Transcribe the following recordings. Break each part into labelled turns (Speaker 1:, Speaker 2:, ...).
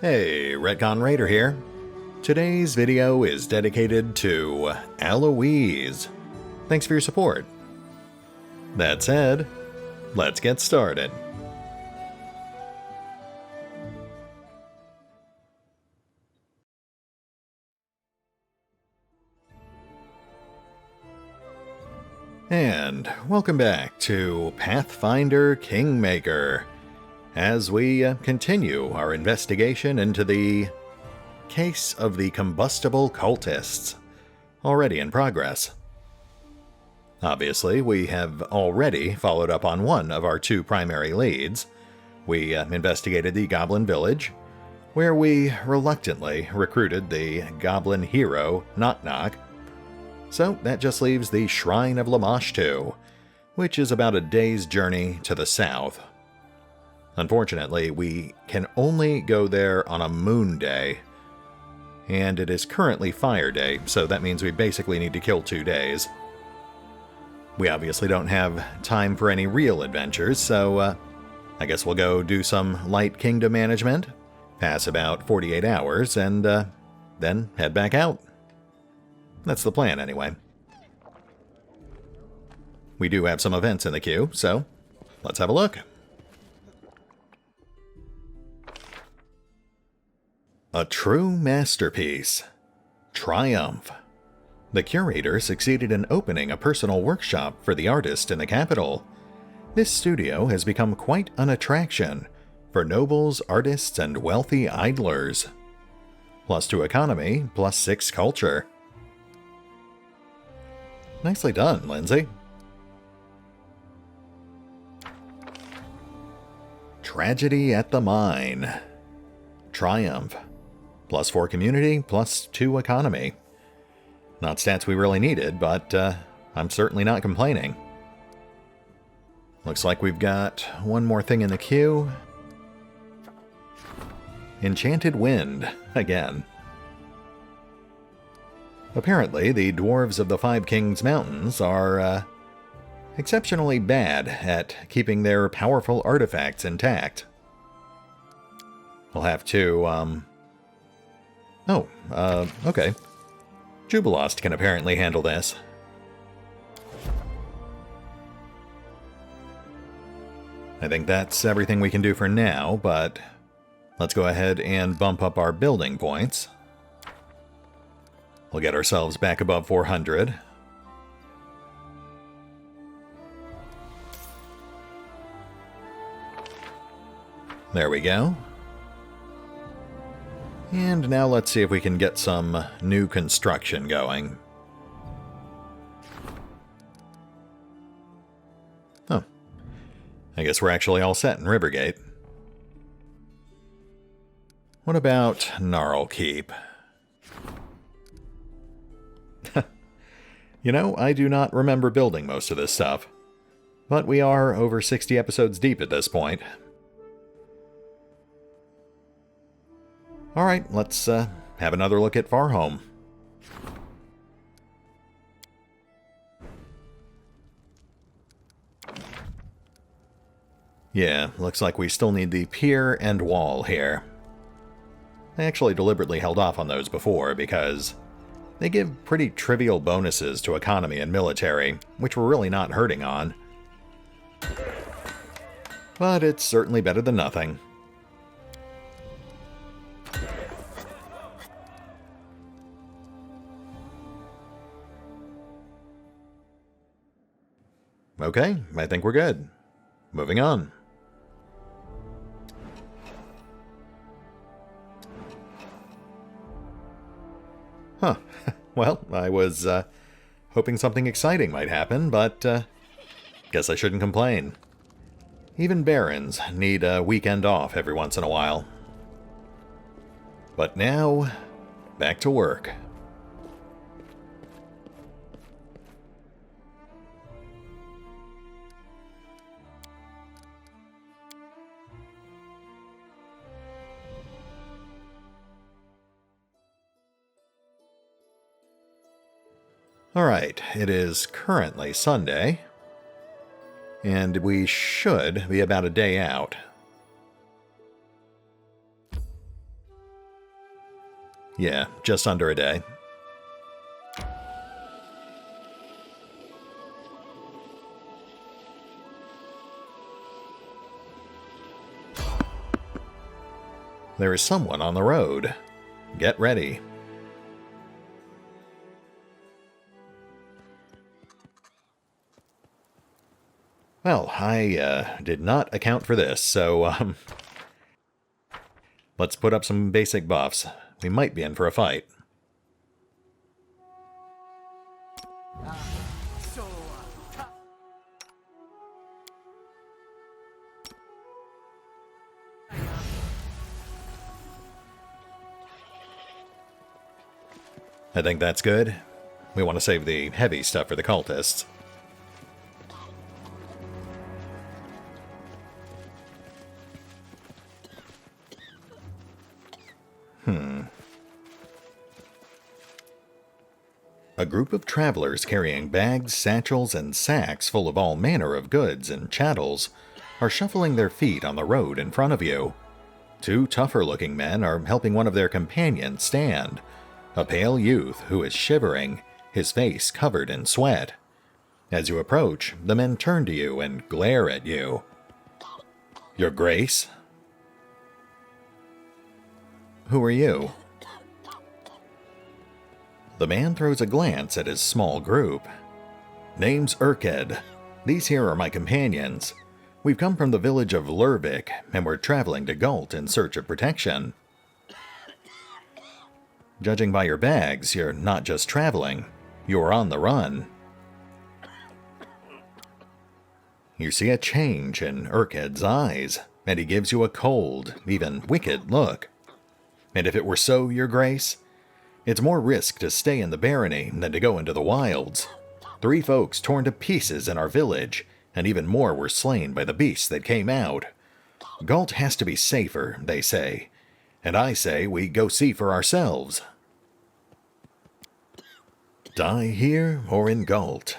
Speaker 1: Hey, RetconRaider here. Today's video is dedicated to Alois. Thanks for your support. That said, let's get started. And welcome back to Pathfinder Kingmaker, as we continue our investigation into the case of the combustible cultists, already in progress. Obviously, we have already followed up on one of our two primary leads. We investigated the Goblin village, where we reluctantly recruited the Goblin hero, Knock Knock. So that just leaves the Shrine of Lamashtu, which is about a day's journey to the south. Unfortunately, we can only go there on a moon day, and it is currently fire day, so that means we basically need to kill 2 days. We obviously don't have time for any real adventures, so I guess we'll go do some light kingdom management, pass about 48 hours, and then head back out. That's the plan, anyway. We do have some events in the queue, so let's have a look. A true masterpiece. Triumph. The curator succeeded in opening a personal workshop for the artist in the capital. This studio has become quite an attraction for nobles, artists, and wealthy idlers. +2 economy, +6 culture. Nicely done, Lindsay. Tragedy at the Mine. Triumph. +4 community, +2 economy. Not stats we really needed, but I'm certainly not complaining. Looks like we've got one more thing in the queue. Enchanted Wind, again. Apparently, the dwarves of the Five Kings Mountains are exceptionally bad at keeping their powerful artifacts intact. We'll have to, okay. Jubilost can apparently handle this. I think that's everything we can do for now, but let's go ahead and bump up our building points. We'll get ourselves back above 400. There we go. And now let's see if we can get some new construction going. Oh. I guess we're actually all set in Rivergate. What about Gnarlkeep? You know, I do not remember building most of this stuff, but we are over 60 episodes deep at this point. Alright, let's have another look at Farhome. Yeah, looks like we still need the pier and wall here. I actually deliberately held off on those before because they give pretty trivial bonuses to economy and military, which we're really not hurting on. But it's certainly better than nothing. Okay, I think we're good. Moving on. Huh. Well, I was hoping something exciting might happen, but guess I shouldn't complain. Even barons need a weekend off every once in a while. But now, back to work. Alright, it is currently Sunday, and we should be about a day out. Yeah, just under a day. There is someone on the road. Get ready. Well, I did not account for this, so let's put up some basic buffs. We might be in for a fight. I think that's good. We want to save the heavy stuff for the cultists. A group of travelers carrying bags, satchels, and sacks full of all manner of goods and chattels are shuffling their feet on the road in front of you. Two tougher-looking men are helping one of their companions stand, a pale youth who is shivering, his face covered in sweat. As you approach, the men turn to you and glare at you. Your Grace? Who are you? The man throws a glance at his small group. Name's Urked. These here are my companions. We've come from the village of Lurvik, and we're traveling to Galt in search of protection. Judging by your bags, you're not just traveling. You're on the run. You see a change in Urked's eyes, and he gives you a cold, even wicked look. And if it were so, Your Grace, it's more risk to stay in the barony than to go into the wilds. 3 folks torn to pieces in our village, and even more were slain by the beasts that came out. Galt has to be safer, they say, and I say we go see for ourselves. Die here or in Galt,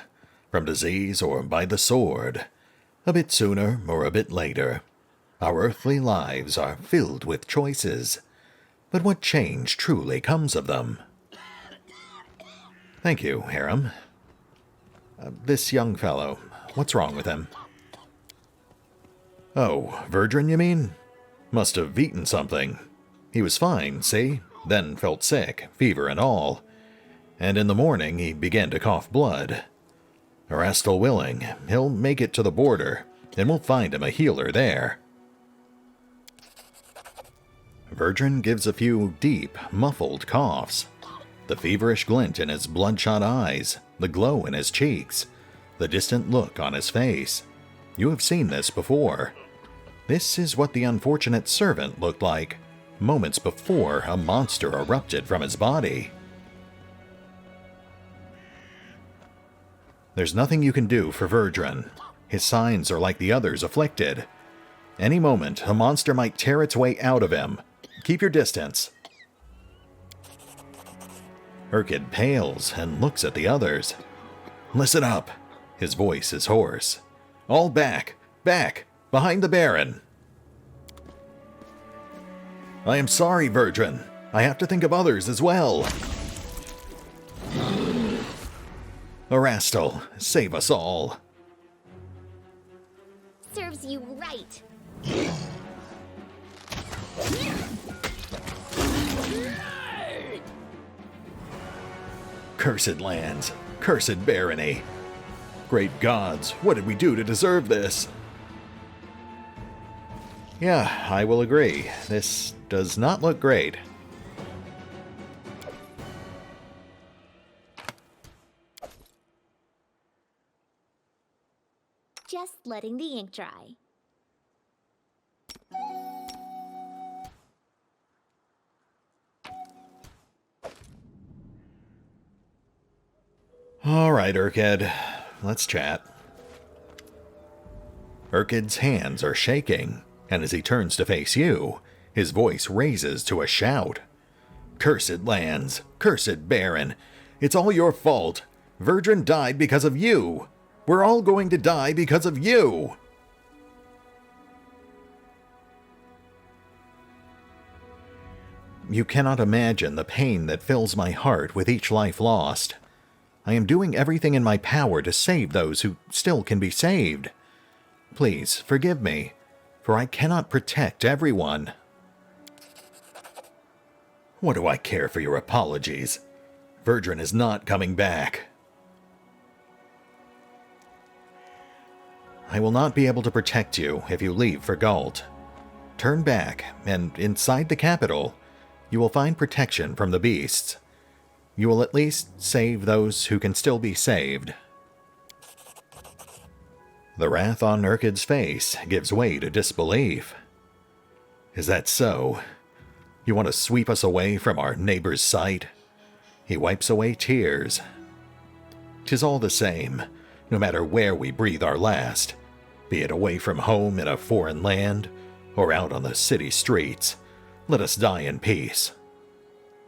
Speaker 1: from disease or by the sword, a bit sooner or a bit later. Our earthly lives are filled with choices. But what change truly comes of them? Thank you, Harem. This young fellow, what's wrong with him? Oh, Verdrin, you mean? Must have eaten something. He was fine, see? Then felt sick, fever and all. And in the morning he began to cough blood. Erastil willing, he'll make it to the border, and we'll find him a healer there. Verdrin gives a few deep, muffled coughs. The feverish glint in his bloodshot eyes, the glow in his cheeks, the distant look on his face. You have seen this before. This is what the unfortunate servant looked like, moments before a monster erupted from his body. There's nothing you can do for Verdrin. His signs are like the others afflicted. Any moment, a monster might tear its way out of him. Keep your distance. Urked pales and looks at the others. Listen up. His voice is hoarse. All back, back, behind the Baron. I am sorry, Verdrin. I have to think of others as well. Erastil, save us all.
Speaker 2: Serves you right.
Speaker 1: Cursed lands, cursed barony. Great gods, what did we do to deserve this? Yeah, I will agree. This does not look great.
Speaker 2: Just letting the ink dry.
Speaker 1: All right, Urked, let's chat. Urked's hands are shaking, and as he turns to face you, his voice raises to a shout. Cursed lands, cursed Baron, it's all your fault. Verdrin died because of you. We're all going to die because of you. You cannot imagine the pain that fills my heart with each life lost. I am doing everything in my power to save those who still can be saved. Please, forgive me, for I cannot protect everyone. What do I care for your apologies? Verdrin is not coming back. I will not be able to protect you if you leave for Galt. Turn back, and inside the capital, you will find protection from the beasts. You will at least save those who can still be saved. The wrath on Urkid's face gives way to disbelief. Is that so? You want to sweep us away from our neighbor's sight? He wipes away tears. 'Tis all the same, no matter where we breathe our last, be it away from home in a foreign land, or out on the city streets. Let us die in peace.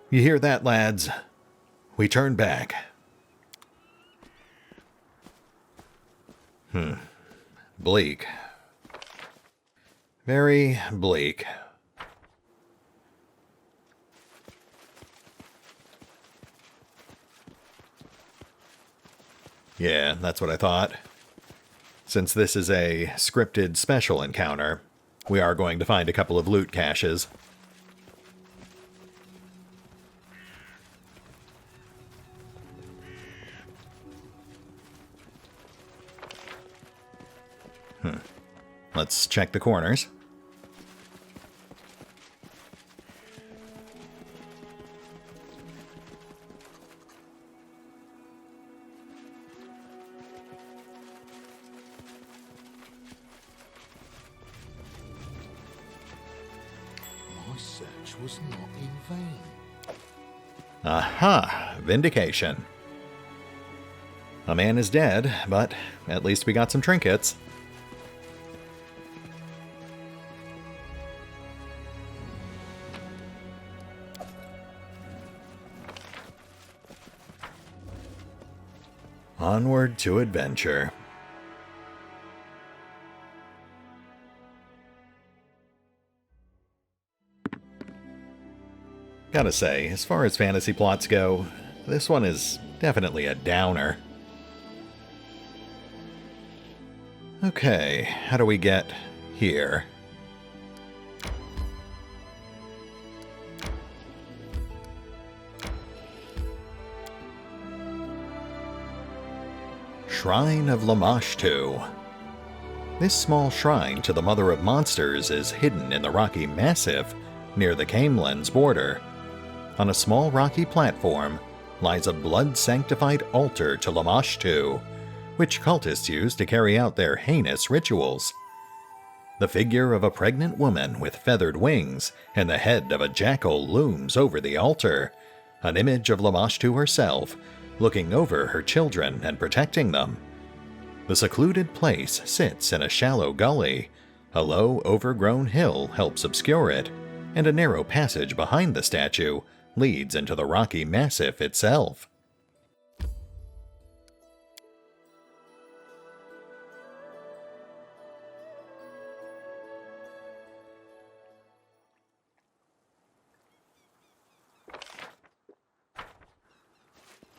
Speaker 1: You hear that, lads? We turn back. Bleak. Very bleak. Yeah, that's what I thought. Since this is a scripted special encounter, we are going to find a couple of loot caches. Let's check the corners.
Speaker 3: My search was not in vain.
Speaker 1: Aha! Vindication. A man is dead, but at least we got some trinkets. Onward to adventure. Gotta say, as far as fantasy plots go, this one is definitely a downer. Okay, how do we get here? Shrine of Lamashtu. This small shrine to the Mother of Monsters is hidden in the rocky massif near the Caemlyn's border. On a small rocky platform lies a blood-sanctified altar to Lamashtu, which cultists use to carry out their heinous rituals. The figure of a pregnant woman with feathered wings and the head of a jackal looms over the altar, an image of Lamashtu herself, looking over her children and protecting them. The secluded place sits in a shallow gully. A low, overgrown hill helps obscure it, and a narrow passage behind the statue leads into the rocky massif itself.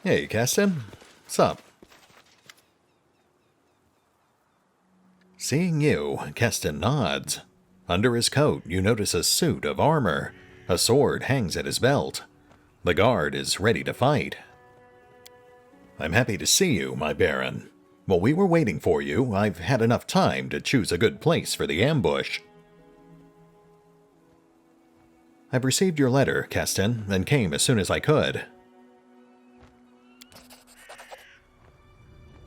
Speaker 1: Hey, Keston. Sup? Seeing you, Keston nods. Under his coat, you notice a suit of armor. A sword hangs at his belt. The guard is ready to fight. I'm happy to see you, my Baron. While we were waiting for you, I've had enough time to choose a good place for the ambush. I've received your letter, Keston, and came as soon as I could.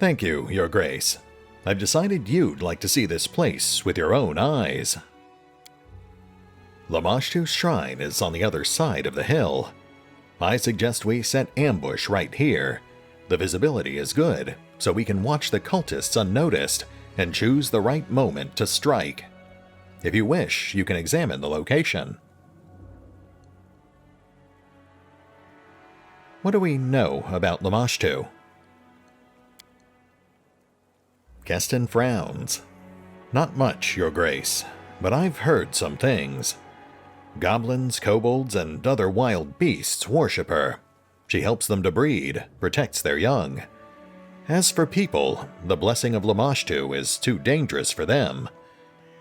Speaker 1: Thank you, Your Grace. I've decided you'd like to see this place with your own eyes. Lamashtu's shrine is on the other side of the hill. I suggest we set ambush right here. The visibility is good, so we can watch the cultists unnoticed and choose the right moment to strike. If you wish, you can examine the location. What do we know about Lamashtu? Keston frowns. Not much, Your Grace, but I've heard some things. Goblins, kobolds, and other wild beasts worship her. She helps them to breed, protects their young. As for people, the blessing of Lamashtu is too dangerous for them.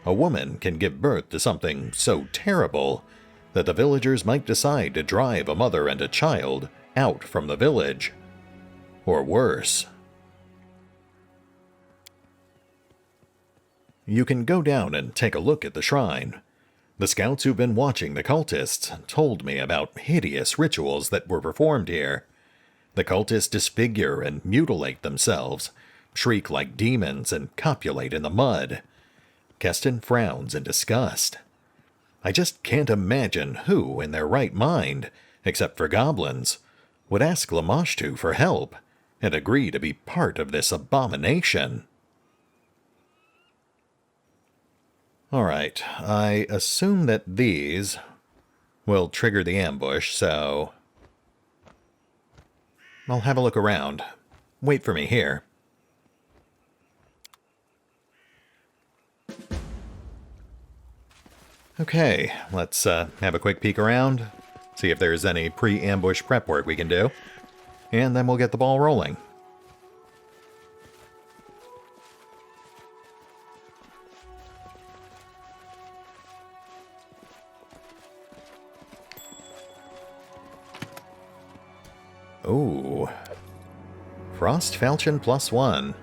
Speaker 1: A woman can give birth to something so terrible that the villagers might decide to drive a mother and a child out from the village. Or worse. You can go down and take a look at the shrine. The scouts who've been watching the cultists told me about hideous rituals that were performed here. The cultists disfigure and mutilate themselves, shriek like demons, and copulate in the mud. Keston frowns in disgust. I just can't imagine who, in their right mind, except for goblins, would ask Lamashtu for help and agree to be part of this abomination. Alright, I assume that these will trigger the ambush, so I'll have a look around. Wait for me here. Okay, let's have a quick peek around, see if there's any pre-ambush prep work we can do, and then we'll get the ball rolling. Ooh. Frost Falchion +1.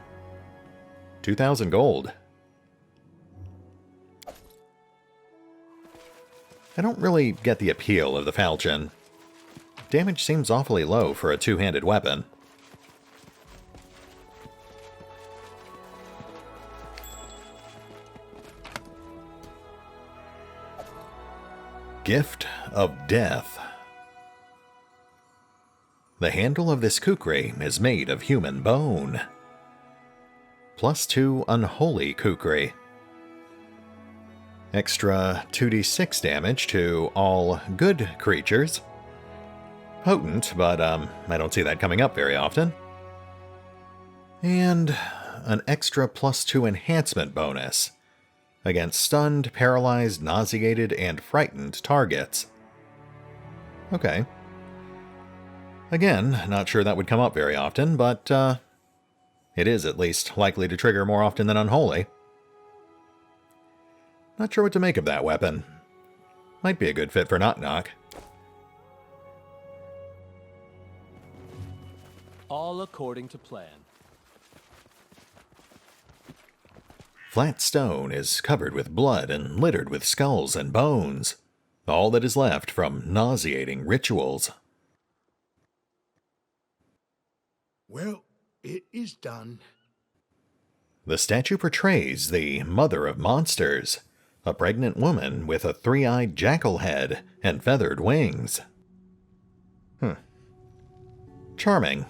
Speaker 1: 2,000 gold. I don't really get the appeal of the Falchion. Damage seems awfully low for a two-handed weapon. Gift of Death. The handle of this kukri is made of human bone. +2 unholy kukri. Extra 2d6 damage to all good creatures. Potent, but I don't see that coming up very often. And an extra +2 enhancement bonus against stunned, paralyzed, nauseated, and frightened targets. Okay. Again, not sure that would come up very often, but it is at least likely to trigger more often than Unholy. Not sure what to make of that weapon. Might be a good fit for Knock Knock.
Speaker 4: All according to plan.
Speaker 1: Flat stone is covered with blood and littered with skulls and bones. All that is left from nauseating rituals.
Speaker 3: Well, it is done.
Speaker 1: The statue portrays the mother of monsters, a pregnant woman with a three-eyed jackal head and feathered wings. Charming.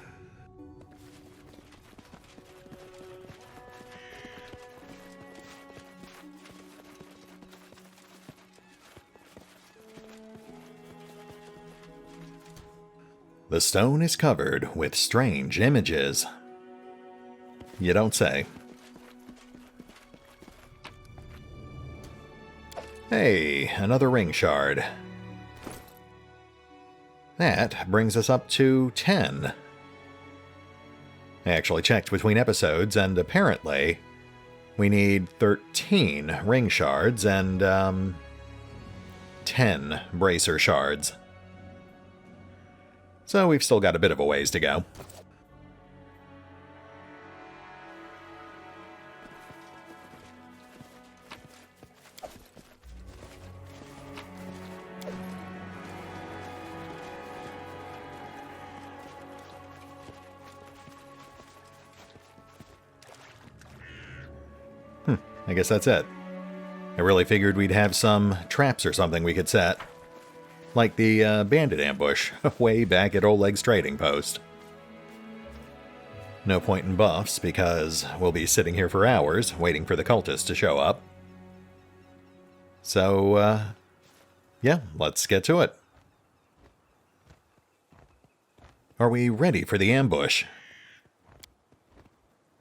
Speaker 1: The stone is covered with strange images. You don't say. Hey, another ring shard. That brings us up to 10. I actually checked between episodes, and apparently we need 13 ring shards and 10 bracer shards. So we've still got a bit of a ways to go. I guess that's it. I really figured we'd have some traps or something we could set. Like the bandit ambush way back at Oleg's trading post. No point in buffs because we'll be sitting here for hours waiting for the cultists to show up. So, yeah, let's get to it. Are we ready for the ambush?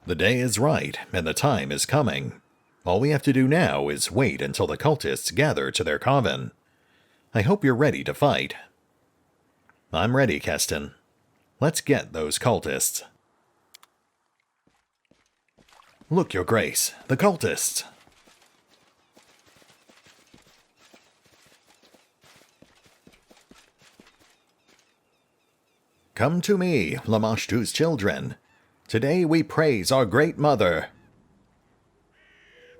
Speaker 1: The day is right and the time is coming. All we have to do now is wait until the cultists gather to their coven. I hope you're ready to fight. I'm ready, Keston. Let's get those cultists. Look, Your Grace, the cultists. Come to me, Lamashtu's children. Today we praise our great mother.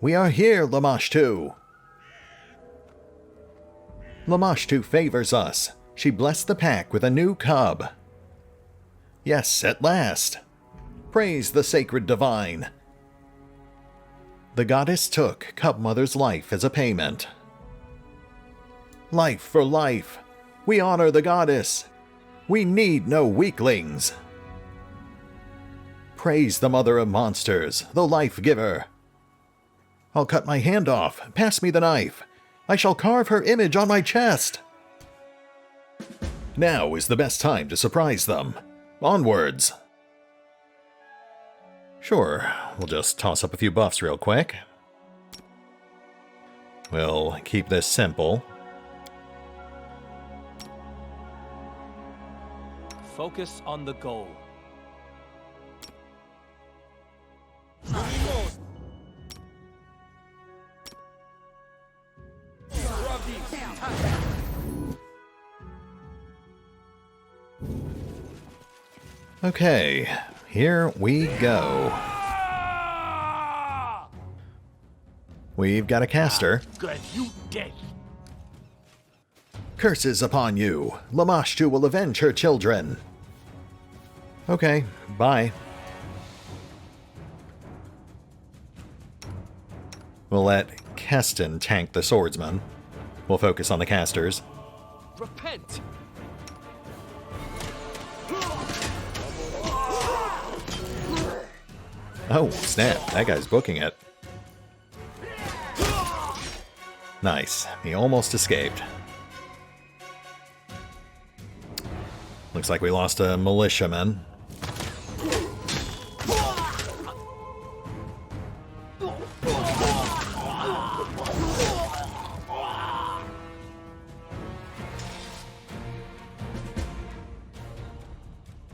Speaker 1: We are here, Lamashtu. Lamashtu favors us. She blessed the pack with a new cub. Yes, at last. Praise the sacred divine. The goddess took Cub Mother's life as a payment. Life for life. We honor the goddess. We need no weaklings. Praise the mother of monsters, the life giver. I'll cut my hand off. Pass me the knife. I shall carve her image on my chest. Now is the best time to surprise them. Onwards. Sure, we'll just toss up a few buffs real quick. We'll keep this simple.
Speaker 4: Focus on the goal.
Speaker 1: Okay, here we go. We've got a caster.
Speaker 3: Good, you dead.
Speaker 1: Curses upon you. Lamashtu will avenge her children. Okay, bye. We'll let Keston tank the swordsman. We'll focus on the casters.
Speaker 4: Repent!
Speaker 1: Oh, snap. That guy's booking it. Nice. He almost escaped. Looks like we lost a militiaman.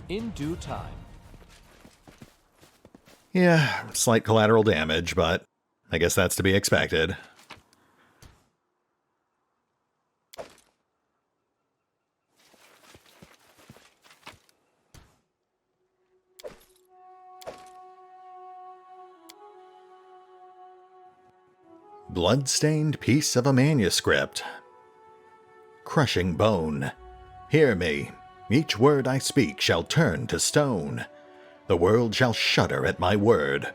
Speaker 4: In due time.
Speaker 1: Yeah, slight collateral damage, but I guess that's to be expected. Blood-stained piece of a manuscript. Crushing bone. Hear me. Each word I speak shall turn to stone. The world shall shudder at my word.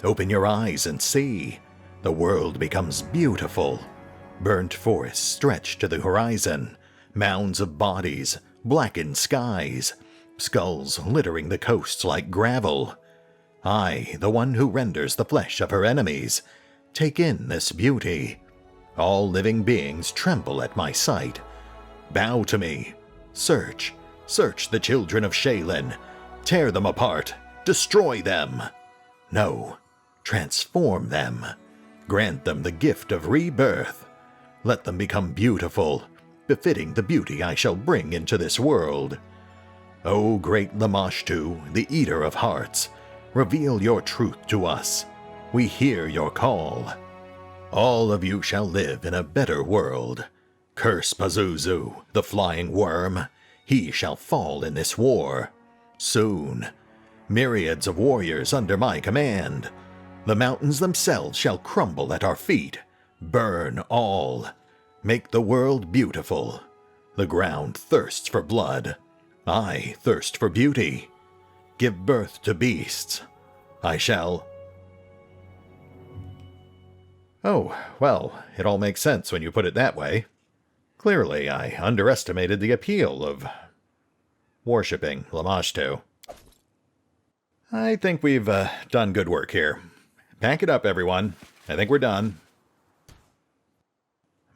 Speaker 1: Open your eyes and see. The world becomes beautiful. Burnt forests stretch to the horizon. Mounds of bodies, blackened skies. Skulls littering the coasts like gravel. I, the one who renders the flesh of her enemies, take in this beauty. All living beings tremble at my sight. Bow to me. Search, search the children of Shaylin. Tear them apart. Destroy them. No, transform them. Grant them the gift of rebirth. Let them become beautiful, befitting the beauty I shall bring into this world. O great Lamashtu, the eater of hearts, reveal your truth to us. We hear your call. All of you shall live in a better world. Curse Pazuzu, the flying worm. He shall fall in this war. Soon. Myriads of warriors under my command. The mountains themselves shall crumble at our feet. Burn all. Make the world beautiful. The ground thirsts for blood. I thirst for beauty. Give birth to beasts. I shall... Oh, well, it all makes sense when you put it that way. Clearly, I underestimated the appeal of worshipping Lamashtu. I think we've done good work here. Pack it up, everyone. I think we're done.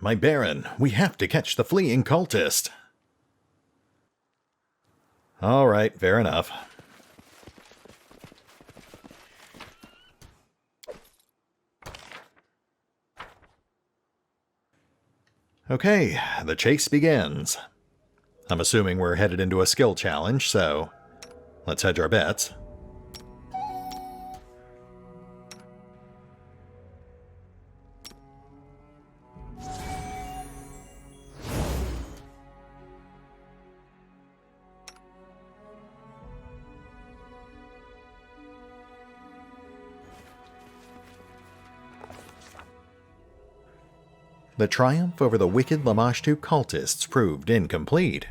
Speaker 1: My Baron, we have to catch the fleeing cultist. All right, fair enough. Okay, the chase begins. I'm assuming we're headed into a skill challenge, so let's hedge our bets. The triumph over the wicked Lamashtu cultists proved incomplete.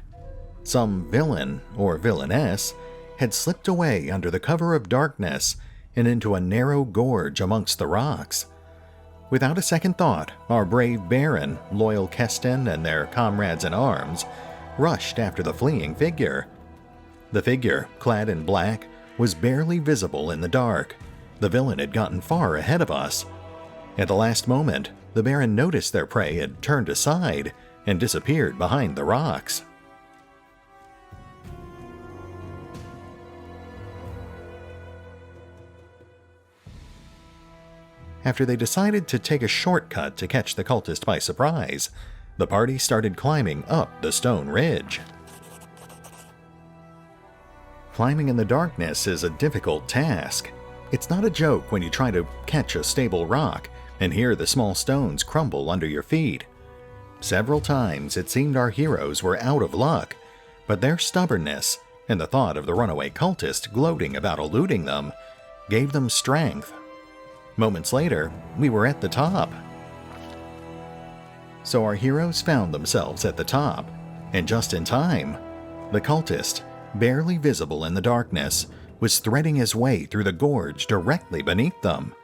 Speaker 1: Some villain, or villainess, had slipped away under the cover of darkness and into a narrow gorge amongst the rocks. Without a second thought, our brave Baron, loyal Keston, and their comrades in arms rushed after the fleeing figure. The figure, clad in black, was barely visible in the dark. The villain had gotten far ahead of us. At the last moment, the Baron noticed their prey had turned aside and disappeared behind the rocks. After they decided to take a shortcut to catch the cultist by surprise, the party started climbing up the stone ridge. Climbing in the darkness is a difficult task. It's not a joke when you try to catch a stable rock and hear the small stones crumble under your feet. Several times it seemed our heroes were out of luck, but their stubbornness and the thought of the runaway cultist gloating about eluding them gave them strength. Moments later, we were at the top. So our heroes found themselves at the top, and just in time. The cultist, barely visible in the darkness, was threading his way through the gorge directly beneath them.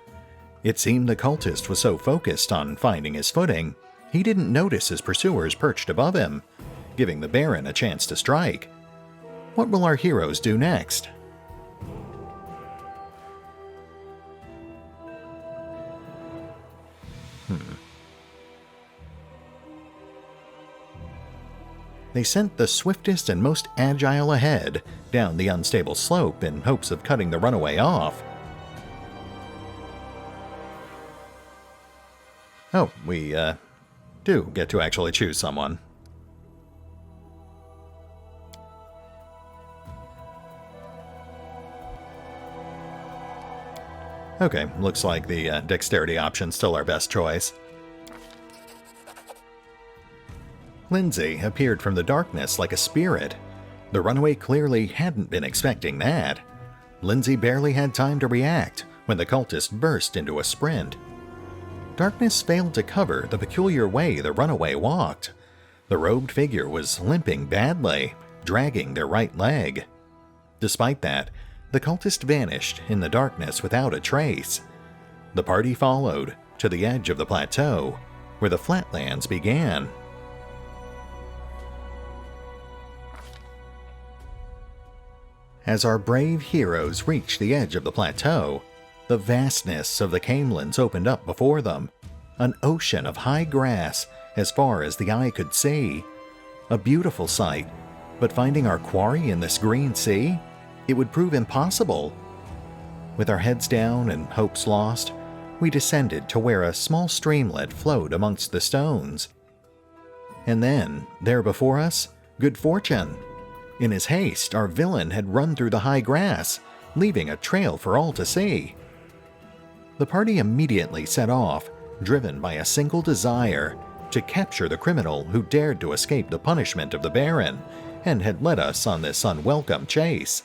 Speaker 1: It seemed the cultist was so focused on finding his footing, he didn't notice his pursuers perched above him, giving the Baron a chance to strike. What will our heroes do next? They sent the swiftest and most agile ahead down the unstable slope in hopes of cutting the runaway off. Oh, we do get to actually choose someone. Okay, looks like the dexterity option's still our best choice. Lindsay appeared from the darkness like a spirit. The runaway clearly hadn't been expecting that. Lindsay barely had time to react when the cultist burst into a sprint. Darkness failed to cover the peculiar way the runaway walked. The robed figure was limping badly, dragging their right leg. Despite that, the cultist vanished in the darkness without a trace. The party followed to the edge of the plateau, where the flatlands began. As our brave heroes reached the edge of the plateau, the vastness of the Canelands opened up before them, an ocean of high grass as far as the eye could see. A beautiful sight, but finding our quarry in this green sea, it would prove impossible. With our heads down and hopes lost, we descended to where a small streamlet flowed amongst the stones. And then, there before us, good fortune. In his haste, our villain had run through the high grass, leaving a trail for all to see. The party immediately set off, driven by a single desire to capture the criminal who dared to escape the punishment of the Baron and had led us on this unwelcome chase.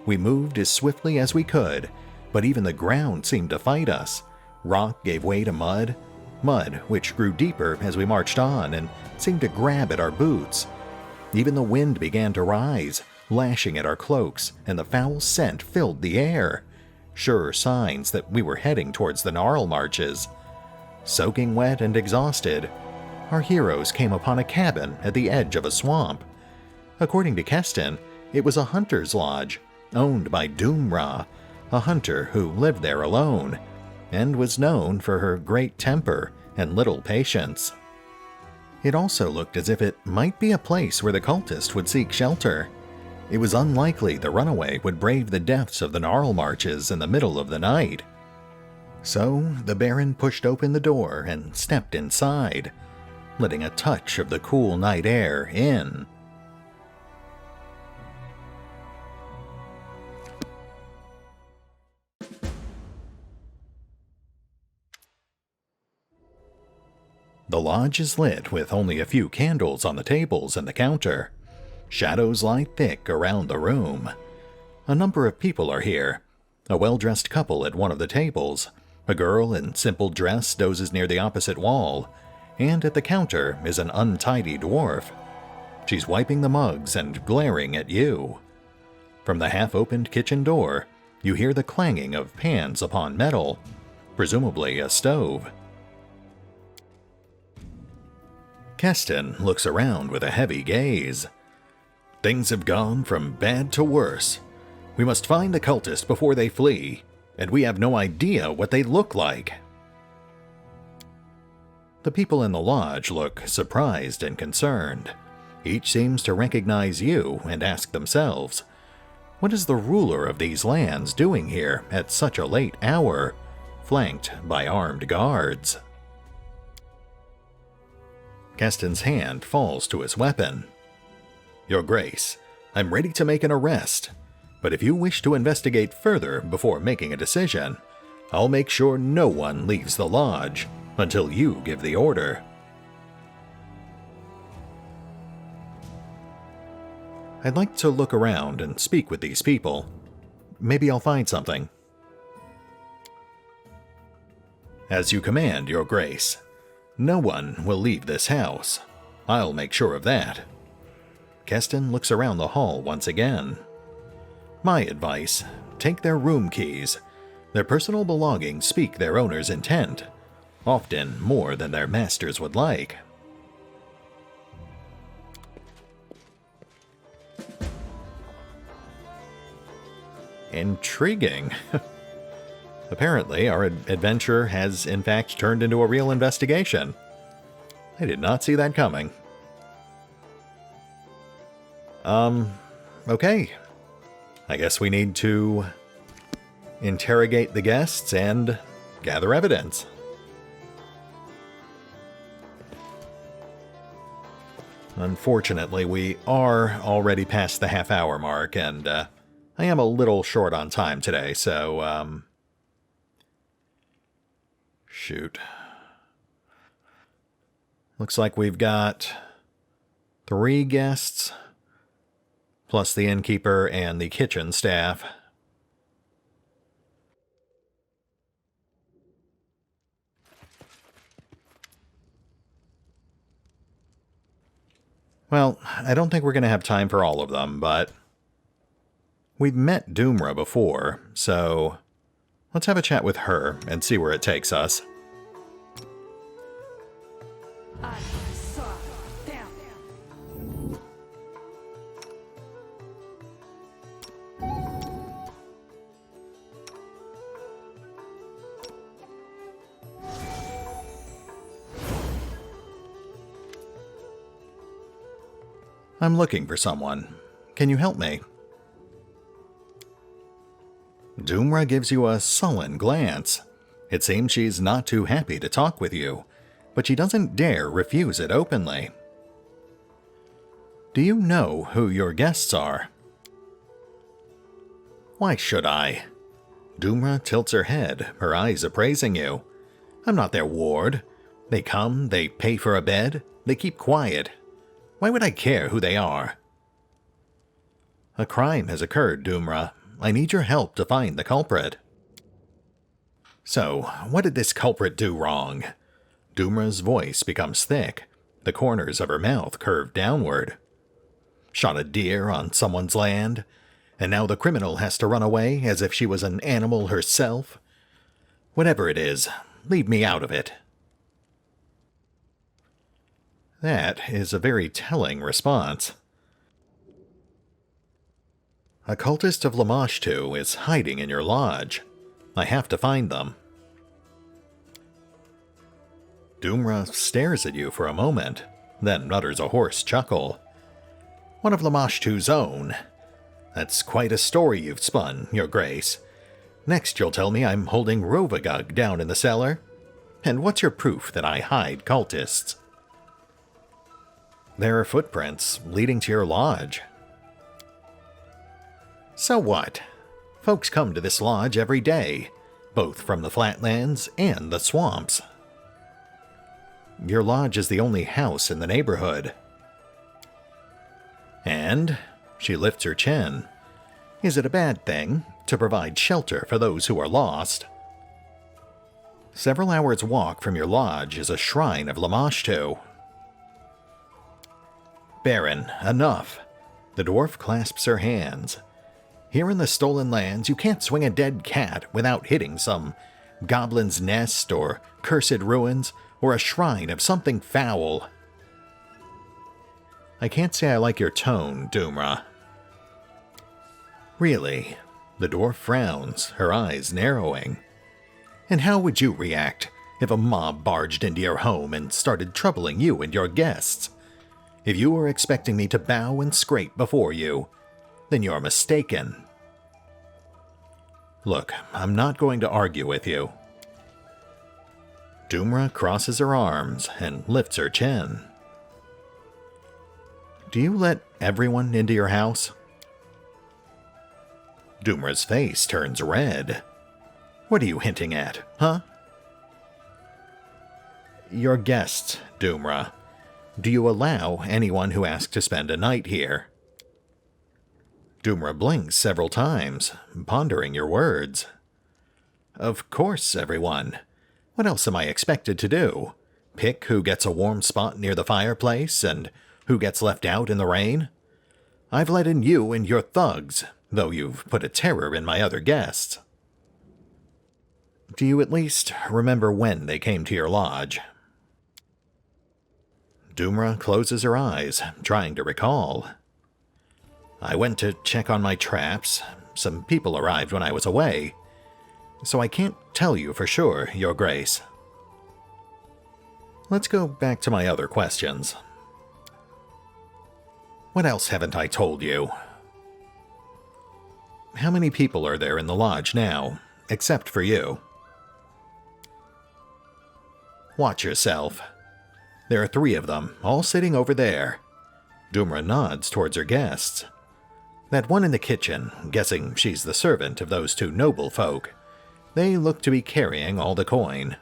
Speaker 1: We moved as swiftly as we could, but even the ground seemed to fight us. Rock gave way to mud, which grew deeper as we marched on and seemed to grab at our boots. Even the wind began to rise, lashing at our cloaks, and the foul scent filled the air, sure signs that we were heading towards the gnarl marches. Soaking wet and exhausted, our heroes came upon a cabin at the edge of a swamp. According to Keston, it was a hunter's lodge, owned by Doomra, a hunter who lived there alone, and was known for her great temper and little patience. It also looked as if it might be a place where the cultist would seek shelter. It was unlikely the runaway would brave the depths of the gnarl marches in the middle of the night. So the Baron pushed open the door and stepped inside. letting a touch of the cool night air in. The lodge is lit with only a few candles on the tables and the counter. Shadows lie thick around the room. A number of people are here. A well-dressed couple at one of the tables. A girl in simple dress dozes near the opposite wall. And at the counter is an untidy dwarf. She's wiping the mugs and glaring at you. From the half-opened kitchen door, you hear the clanging of pans upon metal, presumably a stove. Keston looks around with a heavy gaze. Things have gone from bad to worse. We must find the cultists before they flee, and we have no idea what they look like. The people in the lodge look surprised and concerned. Each seems to recognize you and ask themselves, what is the ruler of these lands doing here at such a late hour, flanked by armed guards? Keston's hand falls to his weapon. Your Grace, I'm ready to make an arrest, but if you wish to investigate further before making a decision, I'll make sure no one leaves the lodge until you give the order. I'd like to look around and speak with these people. Maybe I'll find something. As you command, Your Grace. No one will leave this house. I'll make sure of that. Keston looks around the hall once again. My advice, take their room keys. Their personal belongings speak their owner's intent, often more than their masters would like. Intriguing. Apparently, our adventure has in fact turned into a real investigation. I did not see that coming. Okay. I guess we need to interrogate the guests and gather evidence. Unfortunately, we are already past the half-hour mark, and I am a little short on time today, so, shoot. Looks like we've got 3 guests, plus the innkeeper and the kitchen staff. Well, I don't think we're going to have time for all of them, but we've met Doomra before, so let's have a chat with her and see where it takes us. I'm looking for someone. Can you help me? Doomra gives you a sullen glance. It seems she's not too happy to talk with you, but she doesn't dare refuse it openly. Do you know who your guests are? Why should I? Doomra tilts her head, her eyes appraising you. I'm not their ward. They come, they pay for a bed, they keep quiet. Why would I care who they are? A crime has occurred, Doomra. I need your help to find the culprit. So, what did this culprit do wrong? Doomra's voice becomes thick. The corners of her mouth curve downward. Shot a deer on someone's land, and now the criminal has to run away as if she was an animal herself? Whatever it is, leave me out of it. That is a very telling response. A cultist of Lamashtu is hiding in your lodge. I have to find them. Doomra stares at you for a moment, then utters a hoarse chuckle. One of Lamashtu's own. That's quite a story you've spun, Your Grace. Next you'll tell me I'm holding Rovagug down in the cellar. And what's your proof that I hide cultists? There are footprints leading to your lodge. So what? Folks come to this lodge every day, both from the flatlands and the swamps. Your lodge is the only house in the neighborhood. And, she lifts her chin, is it a bad thing to provide shelter for those who are lost? Several hours' walk from your lodge is a shrine of Lamashtu. Baron, enough. The dwarf clasps her hands. Here in the Stolen Lands, you can't swing a dead cat without hitting some goblin's nest or cursed ruins or a shrine of something foul. I can't say I like your tone, Doomra. Really? The dwarf frowns, her eyes narrowing. And how would you react if a mob barged into your home and started troubling you and your guests? If you were expecting me to bow and scrape before you, then you're mistaken. Look, I'm not going to argue with you. Doomra crosses her arms and lifts her chin. Do you let everyone into your house? Doomra's face turns red. What are you hinting at, huh? Your guests, Doomra. Do you allow anyone who asks to spend a night here? Doomra blinks several times, pondering your words. Of course, everyone. What else am I expected to do? Pick who gets a warm spot near the fireplace and who gets left out in the rain? I've let in you and your thugs, though you've put a terror in my other guests. Do you at least remember when they came to your lodge? Doomra closes her eyes, trying to recall. I went to check on my traps. Some people arrived when I was away, so I can't tell you for sure, Your Grace. Let's go back to my other questions. What else haven't I told you? How many people are there in the lodge now, except for you? Watch yourself. There are 3 of them, all sitting over there. Doomra nods towards her guests. That one in the kitchen, guessing she's the servant of those 2 noble folk. They look to be carrying all the coin.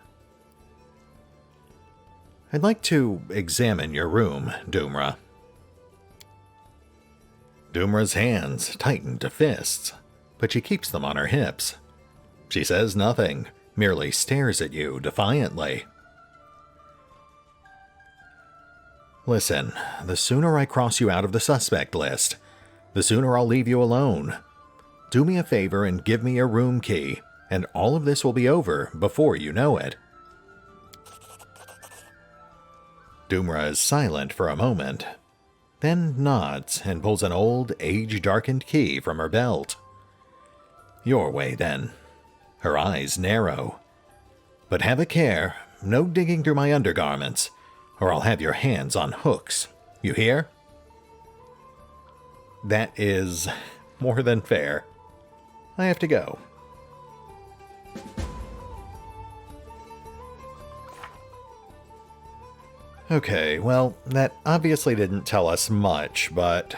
Speaker 1: I'd like to examine your room, Doomra. Doomra's hands tighten to fists, but she keeps them on her hips. She says nothing, merely stares at you defiantly. Listen, the sooner I cross you out of the suspect list, the sooner I'll leave you alone. Do me a favor and give me your room key, and all of this will be over before you know it. Doomra is silent for a moment, then nods and pulls an old, age-darkened key from her belt. Your way, then. Her eyes narrow. But have a care, no digging through my undergarments, or I'll have your hands on hooks. You hear? That is more than fair. I have to go. Okay, well, that obviously didn't tell us much, but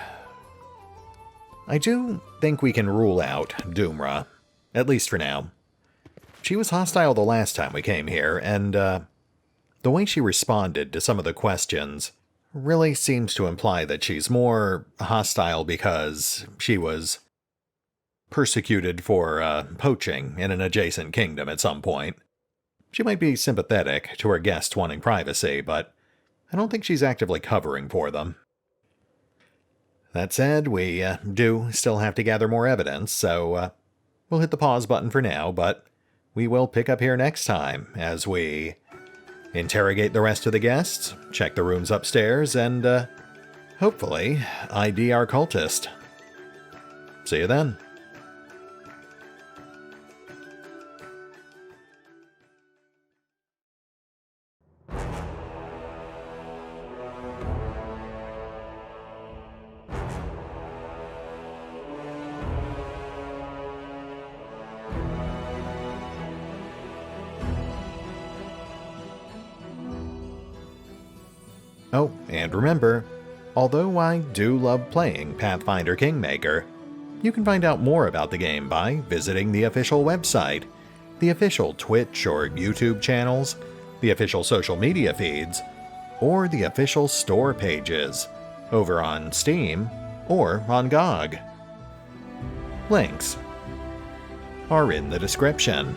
Speaker 1: I do think we can rule out Doomra, at least for now. She was hostile the last time we came here, and the way she responded to some of the questions really seems to imply that she's more hostile because she was persecuted for poaching in an adjacent kingdom at some point. She might be sympathetic to her guests wanting privacy, but I don't think she's actively covering for them. That said, we do still have to gather more evidence, so we'll hit the pause button for now, but we will pick up here next time as we interrogate the rest of the guests, check the rooms upstairs, and hopefully ID our cultist. See you then. Oh, and remember, Although I do love playing Pathfinder Kingmaker, you can find out more about the game by visiting the official website, the official Twitch or YouTube channels, the official social media feeds, or the official store pages over on Steam or on GOG. Links are in the description.